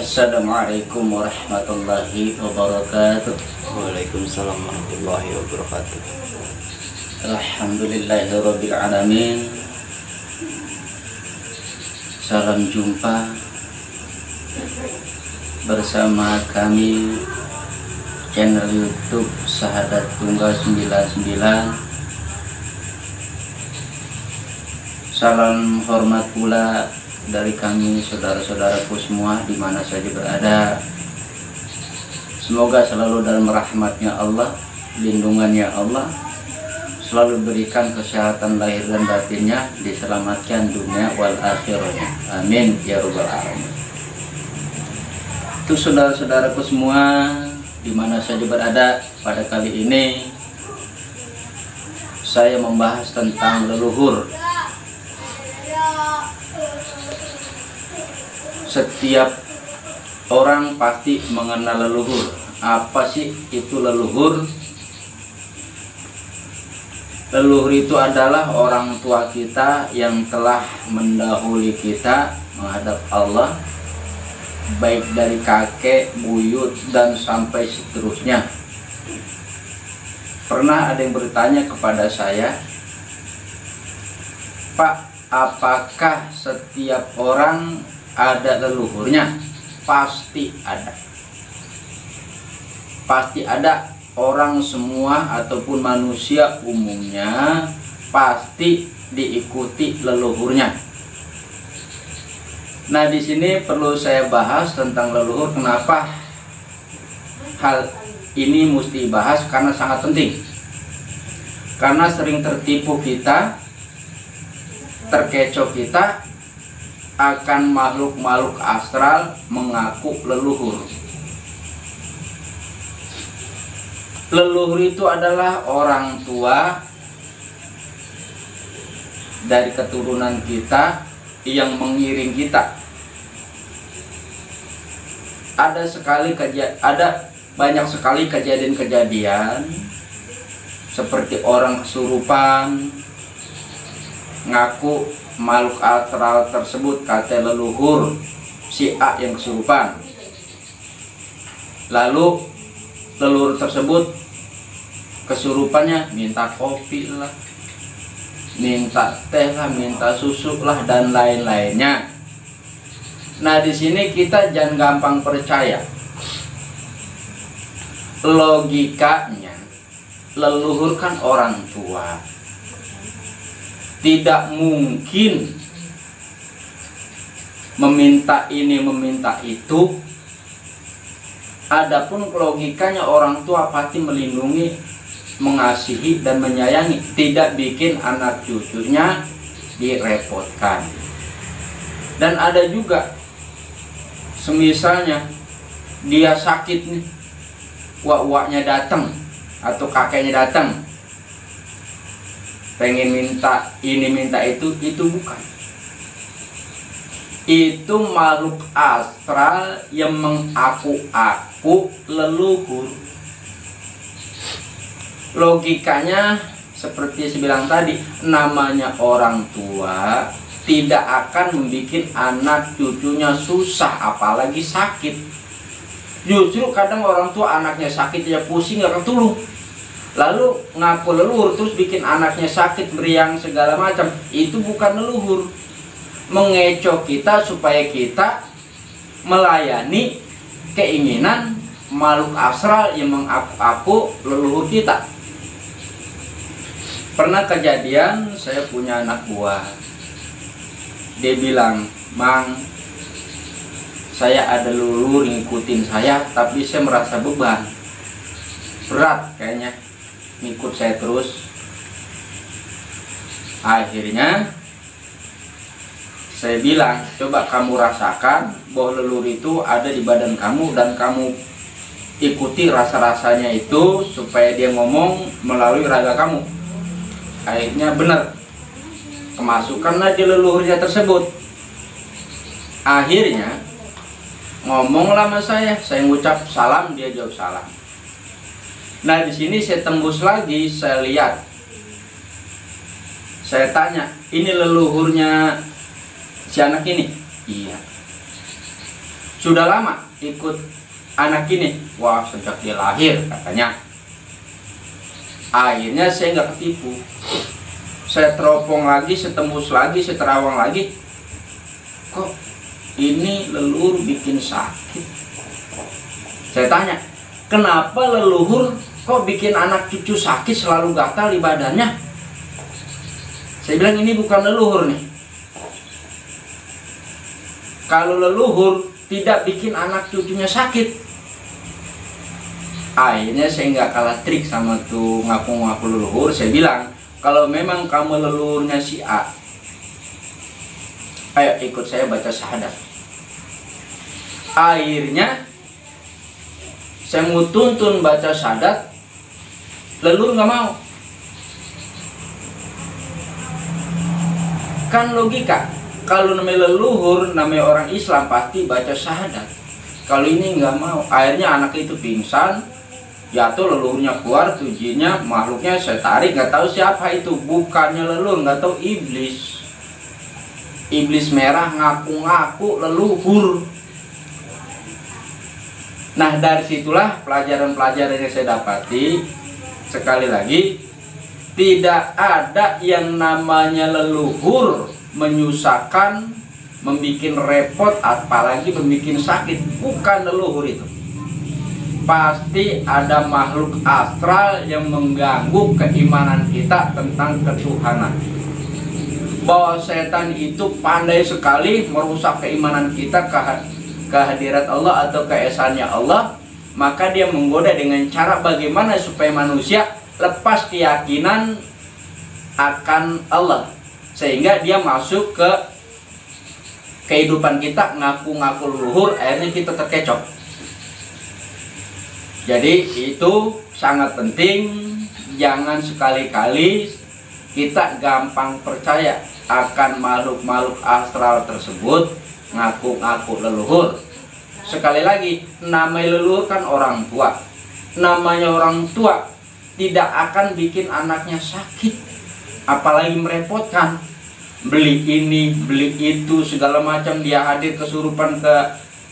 Assalamualaikum warahmatullahi wabarakatuh. Waalaikumsalam warahmatullahi wabarakatuh. Alhamdulillahirabbil alamin. Salam jumpa bersama kami channel YouTube Sahadat Tunggal 99. Salam hormat pula dari kami saudara-saudaraku semua di mana saja berada. Semoga selalu dalam rahmatnya Allah, lindungannya Allah, selalu berikan kesehatan lahir dan batinnya, diselamatkan dunia wal akhirahnya. Amin ya rabbal alamin. Untuk saudara-saudaraku semua di mana saja berada, pada kali ini saya membahas tentang leluhur. Setiap orang pasti mengenal leluhur. Apa sih itu leluhur? Leluhur itu adalah orang tua kita yang telah mendahului kita menghadap Allah, baik dari kakek, buyut, dan sampai seterusnya. Pernah ada yang bertanya kepada saya, "Pak, apakah setiap orang ada leluhurnya?" Pasti ada. Pasti ada. Orang semua ataupun manusia umumnya pasti diikuti leluhurnya. Nah, di sini perlu saya bahas tentang leluhur. Kenapa hal ini mesti dibahas? Karena sangat penting. Karena sering tertipu kita, terkecoh kita akan makhluk-makhluk astral mengaku leluhur. Leluhur itu adalah orang tua dari keturunan kita yang mengiring kita. Ada banyak sekali kejadian-kejadian seperti orang kesurupan ngaku makhluk astral tersebut kata leluhur si A yang kesurupan. Lalu leluhur tersebut kesurupannya minta kopi lah, minta teh lah, minta susu lah, dan lain-lainnya. Nah, di sini kita jangan gampang percaya. Logikanya, leluhur kan orang tua, tidak mungkin meminta ini meminta itu. Adapun logikanya, orang tua pasti melindungi, mengasihi, dan menyayangi, tidak bikin anak cucunya direpotkan. Dan ada juga semisalnya dia sakit nih, uak-uaknya datang atau kakeknya datang pengen minta ini minta itu bukan. Itu makhluk astral yang mengaku-aku leluhur. Logikanya seperti saya bilang tadi, namanya orang tua tidak akan membuat anak cucunya susah, apalagi sakit. Justru kadang orang tua anaknya sakit ya pusing gak ketulung, lalu ngaku leluhur terus bikin anaknya sakit, meriang segala macam. Itu bukan leluhur. Mengecoh kita supaya kita melayani keinginan makhluk astral yang mengaku-aku leluhur kita. Pernah kejadian, saya punya anak buah, dia bilang, "Mang, saya ada leluhur ngikutin saya, tapi saya merasa beban, berat kayaknya ngikut saya terus." Akhirnya saya bilang, "Coba kamu rasakan bahwa leluhur itu ada di badan kamu, dan kamu ikuti rasa-rasanya itu supaya dia ngomong melalui raga kamu." Akhirnya benar, kemasukanlah di leluhurnya tersebut. Akhirnya ngomonglah sama saya ngucap salam, dia jawab salam. Nah, di sini saya tembus lagi, saya lihat, saya tanya, "Ini leluhurnya si anak ini?" "Iya." sudah lama ikut anak ini. Wah, sejak dia lahir katanya. Akhirnya saya nggak ketipu. Saya teropong lagi, saya tembus lagi, saya terawang lagi. Kok ini leluhur bikin sakit? Saya tanya, kenapa leluhur kok bikin anak cucu sakit, selalu gatal di badannya? Saya bilang ini bukan leluhur nih. Kalau leluhur tidak bikin anak cucunya sakit. Akhirnya saya nggak kalah trik sama tuh ngaku-ngaku leluhur. Saya bilang, kalau memang kamu leluhurnya si A, ayo ikut saya baca syahadat. Akhirnya saya mau tuntun baca syahadat, leluhur nggak mau. Kan logika, kalau namanya leluhur, namanya orang Islam pasti baca syahadat. Kalau ini nggak mau, akhirnya anak itu pingsan, jatuh, leluhurnya keluar, tujinya makhluknya saya tarik, nggak tahu siapa itu, bukannya leluhur, nggak tahu iblis. Iblis merah ngaku-ngaku leluhur. Nah, dari situlah pelajaran-pelajaran yang saya dapati. Sekali lagi, tidak ada yang namanya leluhur menyusahkan, membikin repot, apalagi membikin sakit. Bukan leluhur itu. Pasti ada makhluk astral yang mengganggu keimanan kita tentang ketuhanan. Bahwa setan itu pandai sekali merusak keimanan kita kehadirat Allah atau keesaannya Allah, maka dia menggoda dengan cara bagaimana supaya manusia lepas keyakinan akan Allah, sehingga dia masuk ke kehidupan kita ngaku-ngaku leluhur, akhirnya kita terkecoh. Jadi itu sangat penting, jangan sekali-kali kita gampang percaya akan makhluk-makhluk astral tersebut ngaku-ngaku leluhur. Sekali lagi, namanya leluhur kan orang tua. Namanya orang tua tidak akan bikin anaknya sakit, apalagi merepotkan. Beli ini, beli itu, segala macam, dia hadir kesurupan ke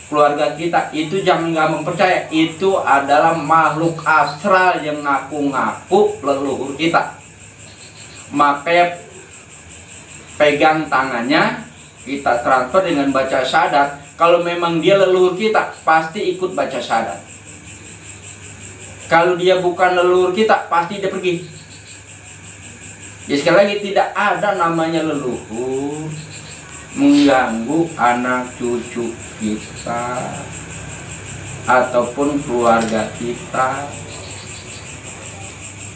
keluarga kita. Itu jangan gampang percaya, itu adalah makhluk astral yang ngaku-ngaku leluhur kita. Makanya pegang tangannya, kita transfer dengan baca syahadat. Kalau memang dia leluhur kita, pasti ikut baca syahadat. Kalau dia bukan leluhur kita, pasti dia pergi. Ya, sekali lagi, tidak ada namanya leluhur mengganggu anak cucu kita ataupun keluarga kita.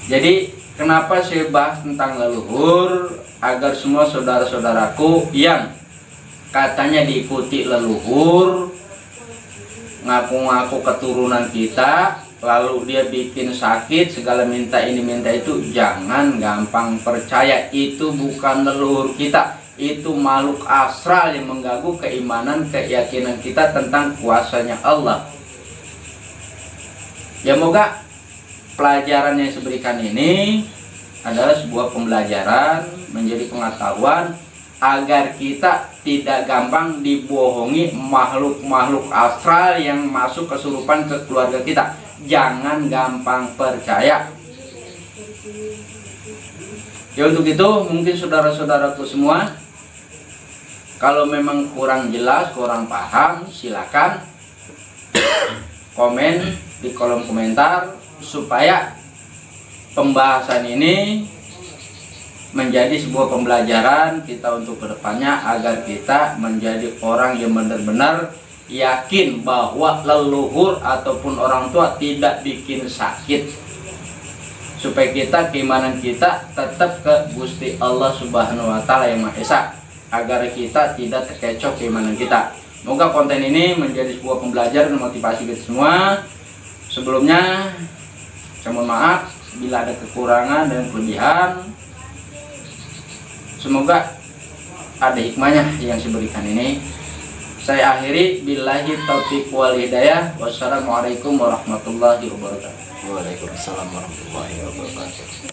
Jadi kenapa saya bahas tentang leluhur? Agar semua saudara-saudaraku yang katanya diikuti leluhur, ngaku-ngaku keturunan kita, lalu dia bikin sakit, segala minta ini minta itu, jangan gampang percaya. Itu bukan leluhur kita, itu makhluk astral yang mengganggu keimanan, keyakinan kita tentang kuasanya Allah. Ya, moga pelajaran yang saya berikan ini adalah sebuah pembelajaran, menjadi pengetahuan agar kita tidak gampang dibohongi makhluk-makhluk astral yang masuk kesurupan ke keluarga kita. Jangan gampang percaya. Ya, untuk itu mungkin saudara-saudaraku semua, kalau memang kurang jelas, kurang paham, silakan komen di kolom komentar supaya pembahasan ini menjadi sebuah pembelajaran kita untuk kedepannya, agar kita menjadi orang yang benar-benar yakin bahwa leluhur ataupun orang tua tidak bikin sakit, supaya kita keimanan kita tetap ke Gusti Allah Subhanahu wa Ta'ala yang Maha Esa, agar kita tidak terkecoh keimanan kita. Semoga konten ini menjadi sebuah pembelajaran dan motivasi kita semua. Sebelumnya saya mohon maaf bila ada kekurangan dan kelebihan. Semoga ada hikmahnya yang saya berikan ini. Saya akhiri, billahi taufiq wal hidayah. Wassalamualaikum warahmatullahi wabarakatuh. Waalaikumsalam warahmatullahi wabarakatuh.